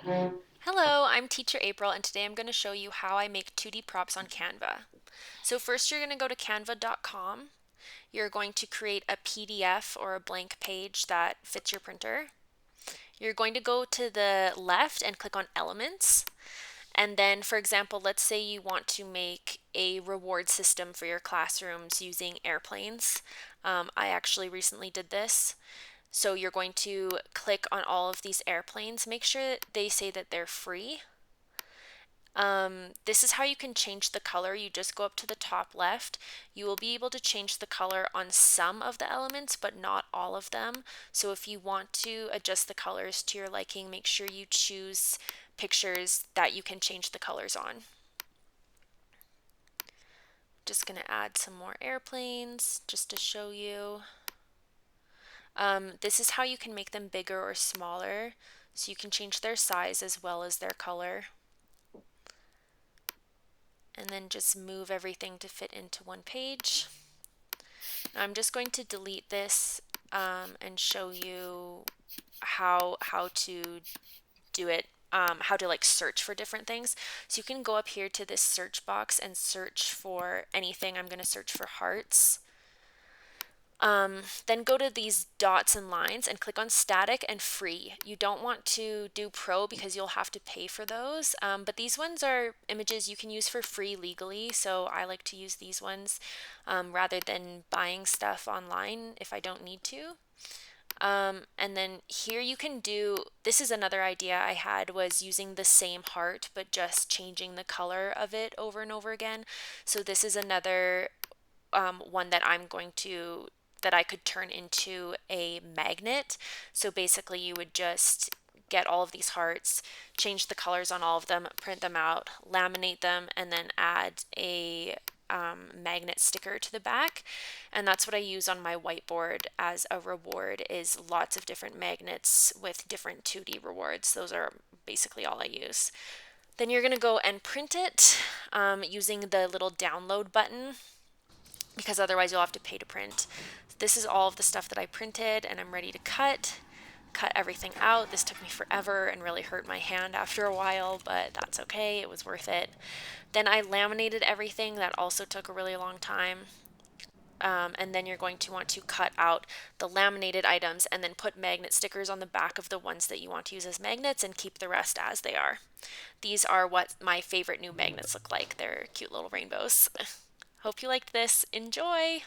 Hello, I'm Teacher April, and today I'm going to show you how I make 2D props on Canva. So first you're going to go to canva.com. You're going to create a PDF or a blank page that fits your printer. You're going to go to the left and click on Elements. And then, for example, let's say you want to make a reward system for your classrooms using airplanes. I actually recently did this. So you're going to click on all of these airplanes. Make sure that they say that they're free. This is how you can change the color. You just go up to the top left. You will be able to change the color on some of the elements, but not all of them. So if you want to adjust the colors to your liking, make sure you choose pictures that you can change the colors on. Just going to add some more airplanes just to show you. This is how you can make them bigger or smaller. So you can change their size as well as their color. And then just move everything to fit into one page. I'm just going to delete this and show you how to do it, how to like search for different things. So you can go up here to this search box and search for anything. I'm going to search for hearts. Then go to these dots and lines and click on static and free. You don't want to do pro because you'll have to pay for those, but these ones are images you can use for free legally, so I like to use these ones rather than buying stuff online if I don't need to. And then here you can do, this is another idea I had, was using the same heart but just changing the color of it over and over again. So this is another one that that I could turn into a magnet. So basically you would just get all of these hearts, change the colors on all of them, print them out, laminate them, and then add a magnet sticker to the back. And that's what I use on my whiteboard as a reward, is lots of different magnets with different 2D rewards. Those are basically all I use. Then you're going to go and print it using the little download button, because otherwise you'll have to pay to print. This is all of the stuff that I printed, and I'm ready to cut everything out. This took me forever and really hurt my hand after a while, but that's okay, it was worth it. Then I laminated everything. That also took a really long time. And then you're going to want to cut out the laminated items and then put magnet stickers on the back of the ones that you want to use as magnets and keep the rest as they are. These are what my favorite new magnets look like. They're cute little rainbows. Hope you liked this. Enjoy!